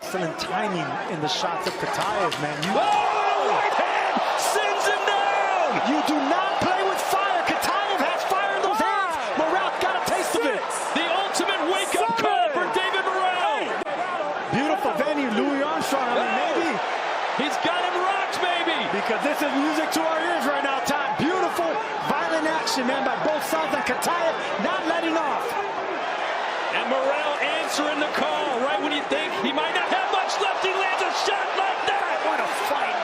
excellent timing in the shots of Katay, man. Right hand sends him down. You do not play with fire. Katay has fire in those hands. Morel got a taste of it. The ultimate wake-up call for David Morel. Beautiful venue, Louis Armstrong. I mean, maybe. He's got him rocked, baby. Because this is music to our ears right now, Todd. Beautiful, violent action, man, by both sides. And Katay not letting off. And Morel answering the call right when you think he might not have much left. He lands a shot like that. What a fight.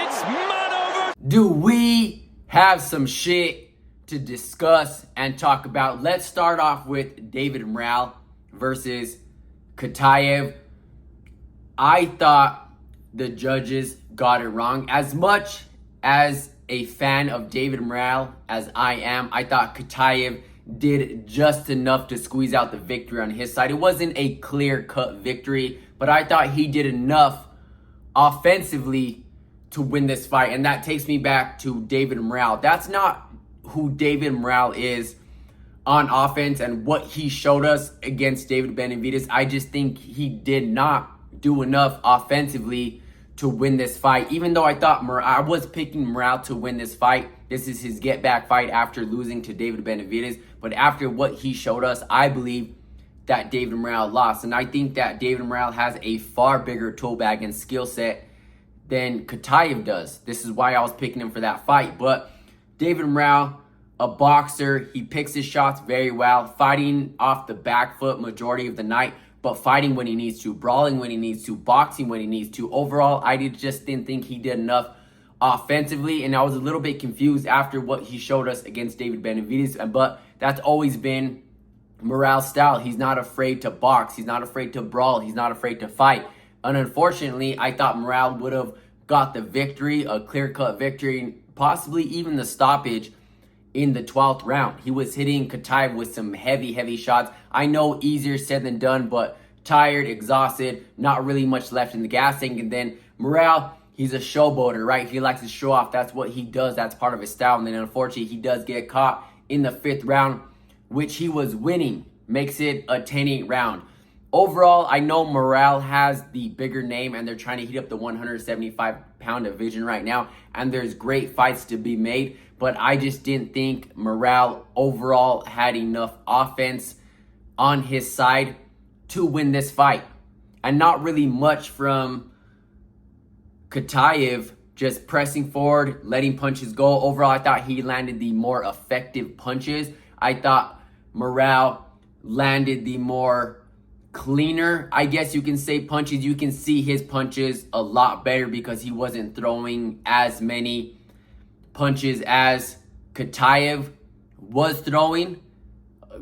It's mon over. Do we have some shit to discuss and talk about? Let's start off with David Morel versus Katay. I thought the judges got it wrong. As much as a fan of David Morel as I am, I thought Katay did just enough to squeeze out the victory on his side. It wasn't a clear-cut victory, but I thought he did enough offensively to win this fight. And that takes me back to David Morel. That's not who David Morel is on offense and what he showed us against David Benavidez. I just think he did not do enough offensively to win this fight. Even though I thought I was picking Morel to win this fight. This is his get-back fight after losing to David Benavidez. But after what he showed us, I believe that David Morel lost. And I think that David Morel has a far bigger tool bag and skill set than Katay does. This is why I was picking him for that fight. But David Morel, a boxer, he picks his shots very well, fighting off the back foot majority of the night, but fighting when he needs to, brawling when he needs to, boxing when he needs to. Overall, I just didn't think he did enough offensively, and I was a little bit confused after what he showed us against David Benavidez. But that's always been Morel's style. He's not afraid to box. He's not afraid to brawl. He's not afraid to fight. And unfortunately, I thought Morel would have got the victory, a clear-cut victory, possibly even the stoppage in the 12th round. He was hitting Katay with some heavy shots. I know easier said than done, but tired, exhausted, not really much left in the gas tank. And then Morel, he's a showboater, right? He likes to show off. That's what he does. That's part of his style. And then unfortunately, he does get caught in the 5th round, which he was winning. Makes it a 10-8 round. Overall, I know Morel has the bigger name and they're trying to heat up the 175-pound division right now. And there's great fights to be made. But I just didn't think Morel overall had enough offense on his side to win this fight. And not really much from Katay, just pressing forward, letting punches go. Overall, I thought he landed the more effective punches. I thought Morel landed the more cleaner, I guess you can say, punches. You can see his punches a lot better because he wasn't throwing as many punches as Katay was throwing.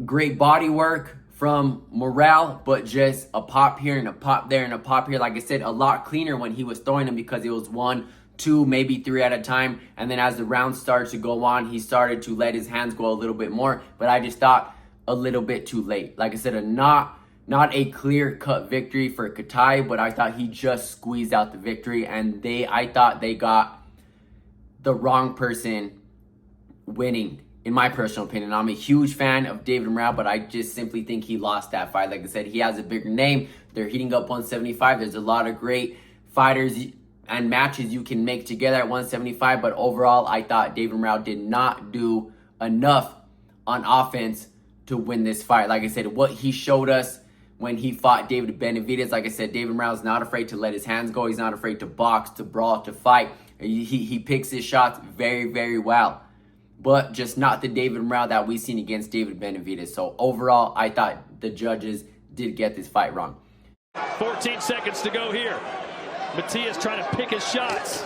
Great body work from Morel, but just a pop here and a pop there and a pop here. Like I said, a lot cleaner when he was throwing them because it was 1, 2, maybe 3 at a time. And then as the rounds started to go on, he started to let his hands go a little bit more. But I just thought a little bit too late. Like I said, not a clear-cut victory for Katay, but I thought he just squeezed out the victory. And I thought they got the wrong person winning, in my personal opinion. I'm a huge fan of David Morel, but I just simply think he lost that fight. Like I said, he has a bigger name. They're heating up 175. There's a lot of great fighters and matches you can make together at 175, but overall, I thought David Morel did not do enough on offense to win this fight. Like I said, what he showed us when he fought David Benavidez, like I said, David Morel is not afraid to let his hands go. He's not afraid to box, to brawl, to fight. He picks his shots very well. But just not the David Morel that we've seen against David Benavidez. So overall, I thought the judges did get this fight wrong. 14 seconds to go here. Matias trying to pick his shots.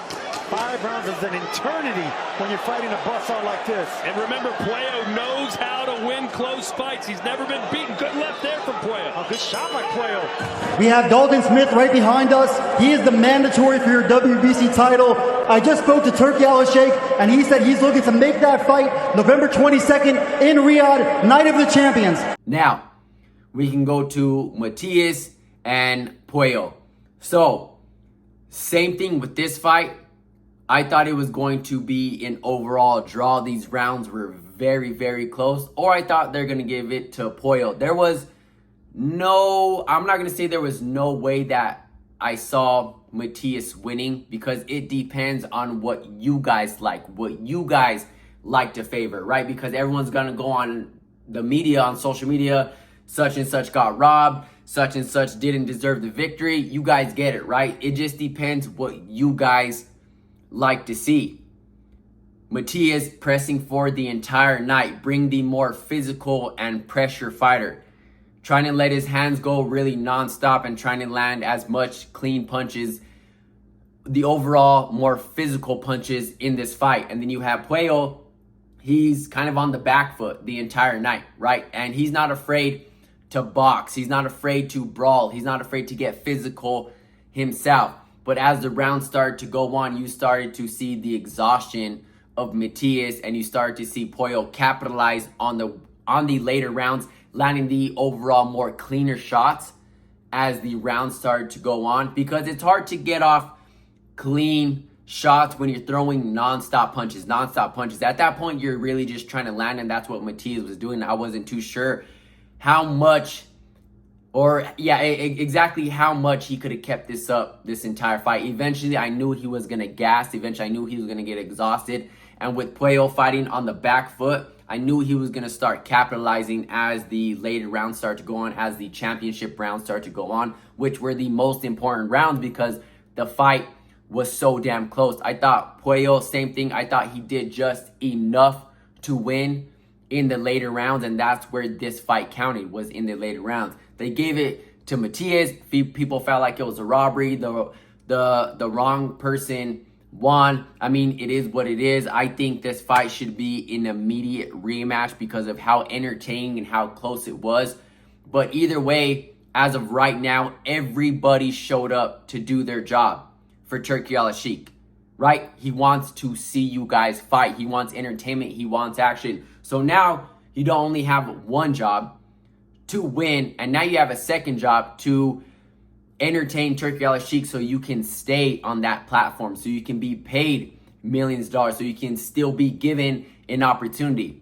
5 rounds is an eternity when you're fighting a buzzsaw like this. And remember, Puyo knows how to win close fights. He's never been beaten. Good left there from Puyo. A good shot by Puyo. We have Dalton Smith right behind us. He is the mandatory for your WBC title. I just spoke to Turki Al-Sheikh, and he said he's looking to make that fight November 22nd in Riyadh, Night of the Champions. Now, we can go to Matias and Puyo. So, same thing with this fight. I thought it was going to be an overall draw. These rounds were very close. Or I thought they're going to give it to Puyo. There was No, I'm not going to say there was no way that I saw Matias winning, because it depends on what you guys like to favor, right? Because everyone's going to go on the media, on social media, such and such got robbed, such and such didn't deserve the victory. You guys get it, right? It just depends what you guys like to see. Matias pressing forward the entire night, bring the more physical and pressure fighter, trying to let his hands go really nonstop and trying to land as much clean punches, the overall more physical punches in this fight. And then you have Puyo, he's kind of on the back foot the entire night, right? And he's not afraid to box. He's not afraid to brawl. He's not afraid to get physical himself. But as the round started to go on, you started to see the exhaustion of Matias, and you started to see Puyo capitalize on the later rounds, landing the overall more cleaner shots as the round started to go on, because it's hard to get off clean shots when you're throwing non-stop punches. At that point, you're really just trying to land, and that's what Matias was doing. I wasn't too sure how much, exactly how much he could have kept this up this entire fight. Eventually, I knew he was going to gas. Eventually, I knew he was going to get exhausted. And with Puyo fighting on the back foot, I knew he was going to start capitalizing as the later rounds start to go on, as the championship rounds start to go on, which were the most important rounds because the fight was so damn close. I thought Puyo, same thing. I thought he did just enough to win in the later rounds, and that's where this fight counted, was in the later rounds. They gave it to Matias. People felt like it was a robbery. The wrong person won. I mean, it is what it is. I think this fight should be an immediate rematch because of how entertaining and how close it was. But either way, as of right now, everybody showed up to do their job for Turki Al-Sheikh, right? He wants to see you guys fight. He wants entertainment. He wants action. So now you don't only have one job to win, and now you have a second job to entertain Turki Al-Sheikh so you can stay on that platform, so you can be paid millions of dollars, so you can still be given an opportunity.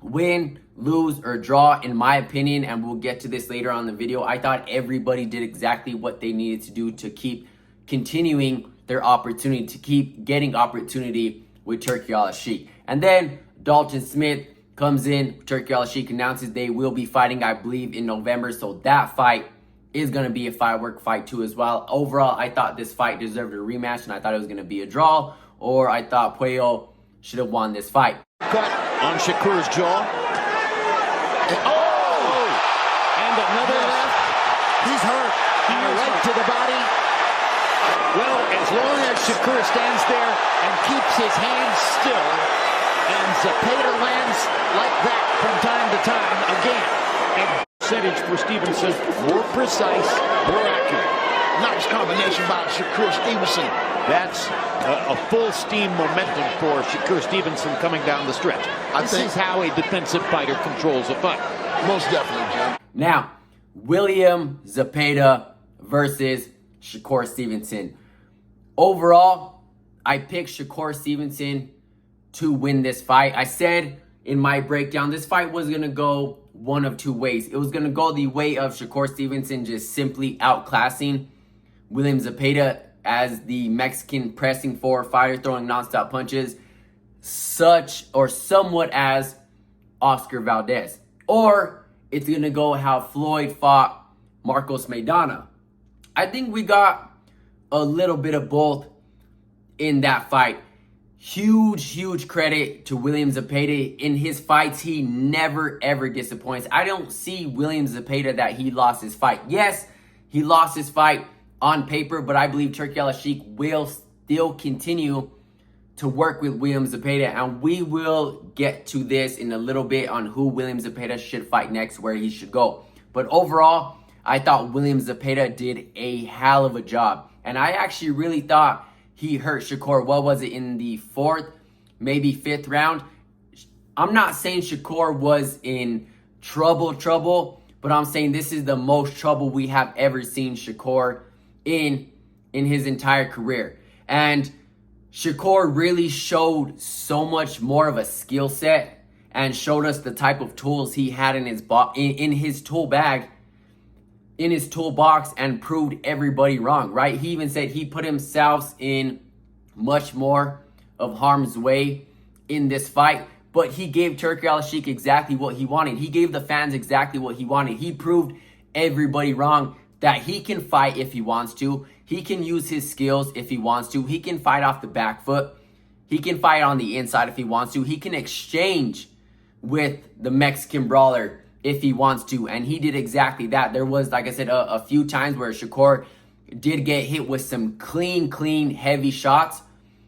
Win, lose, or draw, in my opinion, and we'll get to this later on in the video, I thought everybody did exactly what they needed to do to keep continuing their opportunity, to keep getting opportunity with Turki Al-Sheikh. And then Dalton Smith comes in. Turki Al-Sheikh announces they will be fighting, I believe, in November, so that fight is going to be a firework fight too as well. Overall, I thought this fight deserved a rematch, and I thought it was going to be a draw, or I thought Puyo should have won this fight. Cut on Shakur's jaw. And another left. He's hurt. And a right to the body. Well, as long as Shakur stands there and keeps his hands still, and Zepeda lands like that from time to time again. And percentage for Stevenson, more precise, more accurate. Nice combination by Shakur Stevenson. That's a full steam momentum for Shakur Stevenson coming down the stretch. This is how a defensive fighter controls a fight. Most definitely, Jim. Now, William Zepeda versus Shakur Stevenson. Overall, I picked Shakur Stevenson to win this fight. I said in my breakdown, this fight was going to go one of two ways. It was going to go the way of Shakur Stevenson just simply outclassing William Zepeda as the Mexican pressing forward fighter, throwing nonstop punches, such or somewhat as Oscar Valdez. Or it's going to go how Floyd fought Marcos Maidana. I think we got a little bit of both in that fight. Huge credit to William Zepeda. In his fights, he never, ever disappoints. I don't see William Zepeda that he lost his fight. Yes, he lost his fight on paper, but I believe Turki Al-Sheikh will still continue to work with William Zepeda, and we will get to this in a little bit on who William Zepeda should fight next, where he should go. But overall, I thought William Zepeda did a hell of a job, and I actually really thought he hurt Shakur. What was it, in the fourth, maybe fifth round? I'm not saying Shakur was in trouble, but I'm saying this is the most trouble we have ever seen Shakur in his entire career. And Shakur really showed so much more of a skill set and showed us the type of tools he had in his tool bag in his toolbox and proved everybody wrong, right? He even said he put himself in much more of harm's way in this fight, but he gave Turki Al-Sheikh exactly what he wanted. He gave the fans exactly what he wanted. He proved everybody wrong that he can fight if he wants to. He can use his skills if he wants to. He can fight off the back foot. He can fight on the inside if he wants to. He can exchange with the Mexican brawler if he wants to, and he did exactly that. There was, like I said, a few times where Shakur did get hit with some clean, heavy shots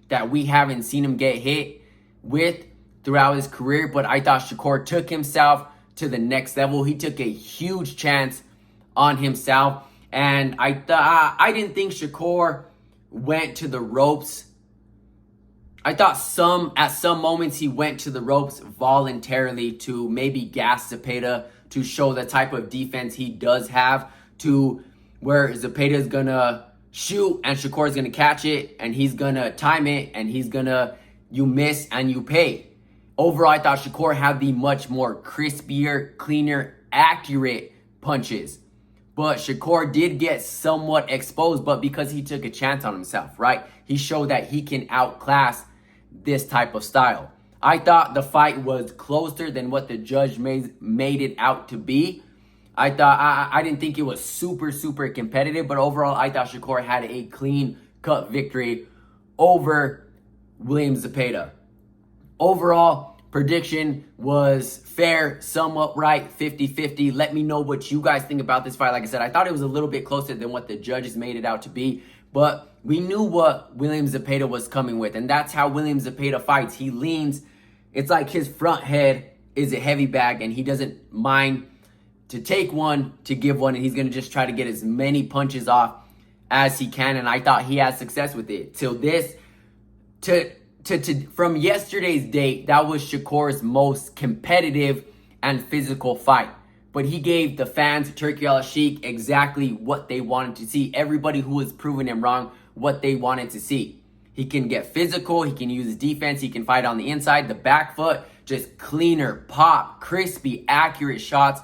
that we haven't seen him get hit with throughout his career, but I thought Shakur took himself to the next level. He took a huge chance on himself, and I didn't think Shakur went to the ropes. I thought at some moments he went to the ropes voluntarily to maybe gas Zepeda, to show the type of defense he does have, to where Zepeda is going to shoot and Shakur is going to catch it and he's going to time it and he's going to, you miss and you pay. Overall, I thought Shakur had the much more crispier, cleaner, accurate punches. But Shakur did get somewhat exposed, but because he took a chance on himself, right? He showed that he can outclass this type of style. I thought the fight was closer than what the judge made it out to be. I didn't think it was super competitive, but overall I thought Shakur had a clean cut victory over William Zepeda. Overall, prediction was fair, somewhat right, 50-50. Let me know what you guys think about this fight. Like I said, I thought it was a little bit closer than what the judges made it out to be, but we knew what William Zepeda was coming with, and that's how William Zepeda fights. He leans. It's like his front head is a heavy bag, and he doesn't mind to take one, to give one, and he's going to just try to get as many punches off as he can, and I thought he had success with it. From yesterday's date, that was Shakur's most competitive and physical fight. But he gave the fans, Turki Al-Sheikh, exactly what they wanted to see. Everybody who was proving him wrong, what they wanted to see. He can get physical, he can use his defense, he can fight on the inside, the back foot, just cleaner, pop, crispy, accurate shots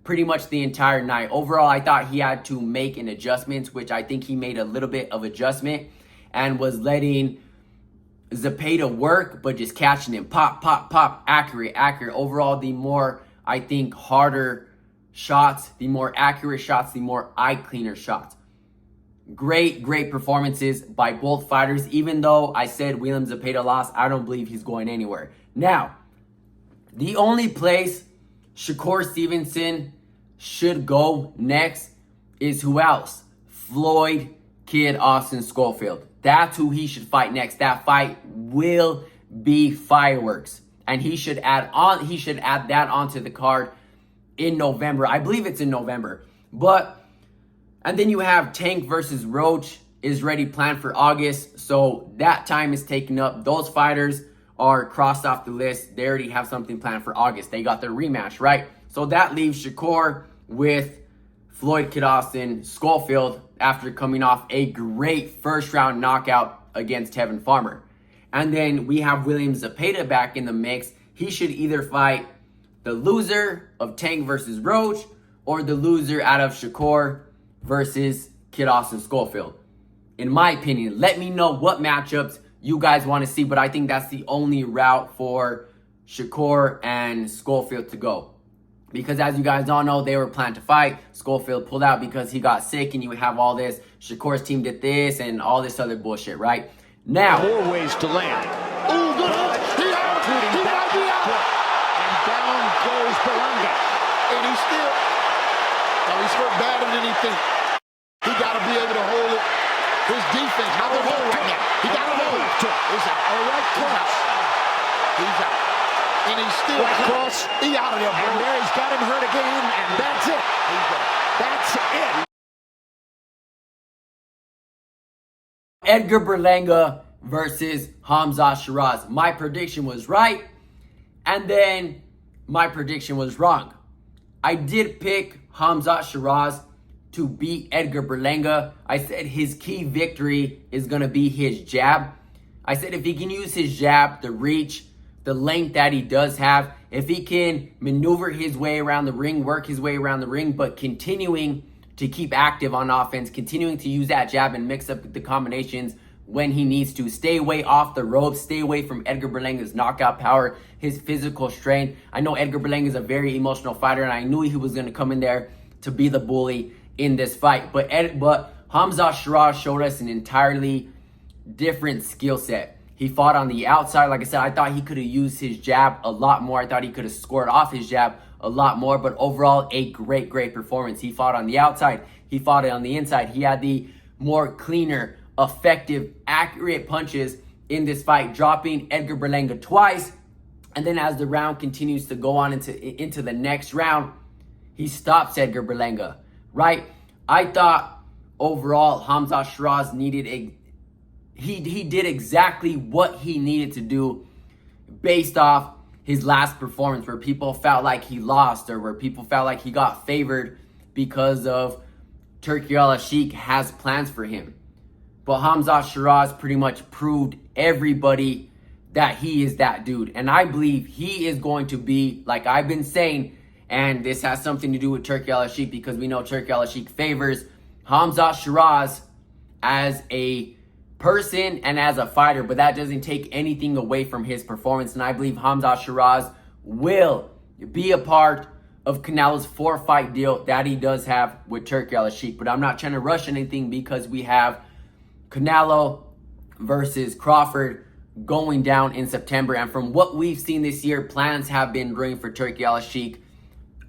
pretty much the entire night. Overall, I thought he had to make an adjustment, which I think he made a little bit of adjustment and was letting Zepeda work, but just catching him. Pop, accurate. Overall, the more, I think, harder shots, the more accurate shots, the more eye cleaner shots. Great performances by both fighters. Even though I said William Zepeda lost, I don't believe he's going anywhere. Now, the only place Shakur Stevenson should go next is who else? Floyd Kid Austin Schofield. That's who he should fight next. That fight will be fireworks. And he should add that onto the card in November. I believe it's in November. And then you have Tank versus Roach is already planned for August. So that time is taken up. Those fighters are crossed off the list. They already have something planned for August. They got their rematch, right? So that leaves Shakur with Floyd Kid Austin Schofield after coming off a great first round knockout against Tevin Farmer. And then we have William Zepeda back in the mix. He should either fight the loser of Tank versus Roach or the loser out of Shakur versus Kid Austin Schofield. In my opinion, let me know what matchups you guys want to see, but I think that's the only route for Shakur and Schofield to go. Because as you guys all know, they were planned to fight. Schofield pulled out because he got sick, and you have all this, Shakur's team did this, and all this other bullshit, right? Now, more ways to land. Ooh, good hook. He out. And down goes Berlanga. And he's still, he's hurt badder than he thinks. He got to be able to hold it. His defense, how to hold right now. He got to hold it. He's out. All right, cross. He's out. And he's still cross. He out of there, bro. And there he's got him hurt again, and that's it. That's it. Edgar Berlanga versus Hamzat Shiraz. My prediction was right, and then my prediction was wrong. I did pick Hamzat Shiraz to beat Edgar Berlanga. I said his key victory is going to be his jab. I said if he can use his jab, the reach, the length that he does have, if he can maneuver his way around the ring, work his way around the ring, but continuing to keep active on offense, continuing to use that jab and mix up the combinations when he needs to. Stay away off the ropes. Stay away from Edgar Berlanga's knockout power, his physical strength. I know Edgar Berlanga is a very emotional fighter, and I knew he was going to come in there to be the bully in this fight. But Hamza Shiraz showed us an entirely different skill set. He fought on the outside. Like I said, I thought he could have used his jab a lot more. I thought he could have scored off his jab a lot more. But overall, a great performance. He fought on the outside. He fought it on the inside. He had the more cleaner, effective, accurate punches in this fight, dropping Edgar Berlanga twice. And then as the round continues to go on into the next round, he stops Edgar Berlanga, right? I thought overall Hamza Shiraz needed he did exactly what he needed to do based off his last performance, where people felt like he lost or where people felt like he got favored because of Turki Al-Sheikh has plans for him. But Hamza Shiraz pretty much proved everybody that he is that dude. And I believe he is going to be, like I've been saying, and this has something to do with Turki Al-Sheikh because we know Turki Al-Sheikh favors Hamza Shiraz as a person and as a fighter, but that doesn't take anything away from his performance. And I believe Hamza Shiraz will be a part of Canelo's 4-fight deal that he does have with Turki Al-Sheikh. But I'm not trying to rush anything because we have Canelo versus Crawford going down in September. And from what we've seen this year, plans have been brewing for Turki Al-Sheikh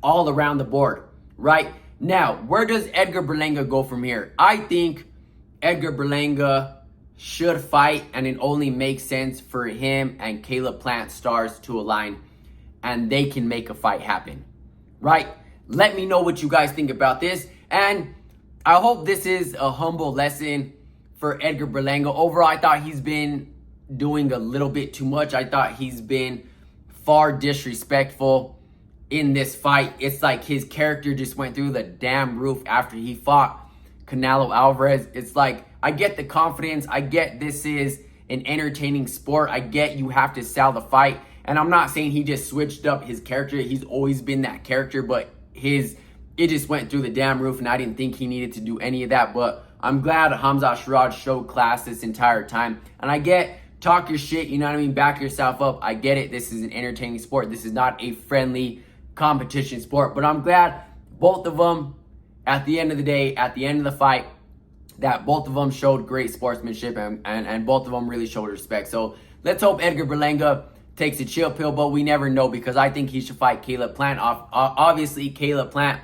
all around the board. Right now, where does Edgar Berlanga go from here? I think Edgar Berlanga should fight, and it only makes sense for him and Caleb Plant stars to align, and they can make a fight happen. Right? Let me know what you guys think about this, and I hope this is a humble lesson for Edgar Berlanga. Overall, I thought he's been doing a little bit too much. I thought he's been far disrespectful in this fight. It's like his character just went through the damn roof after he fought Canelo Alvarez. It's like, I get the confidence. I get this is an entertaining sport. I get you have to sell the fight. And I'm not saying he just switched up his character. He's always been that character, but it just went through the damn roof, and I didn't think he needed to do any of that. But I'm glad Hamza Shiraz showed class this entire time. And I get, talk your shit, you know what I mean? Back yourself up. I get it. This is an entertaining sport. This is not a friendly competition sport. But I'm glad both of them, at the end of the day, at the end of the fight, that both of them showed great sportsmanship and both of them really showed respect. So let's hope Edgar Berlanga takes a chill pill, but we never know because I think he should fight Caleb Plant. Obviously, Caleb Plant,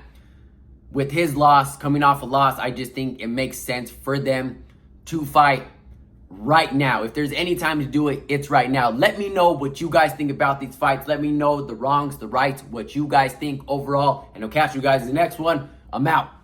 with his loss, coming off a loss, I just think it makes sense for them to fight right now. If there's any time to do it, it's right now. Let me know what you guys think about these fights. Let me know the wrongs, the rights, what you guys think overall, and I'll catch you guys in the next one. I'm out.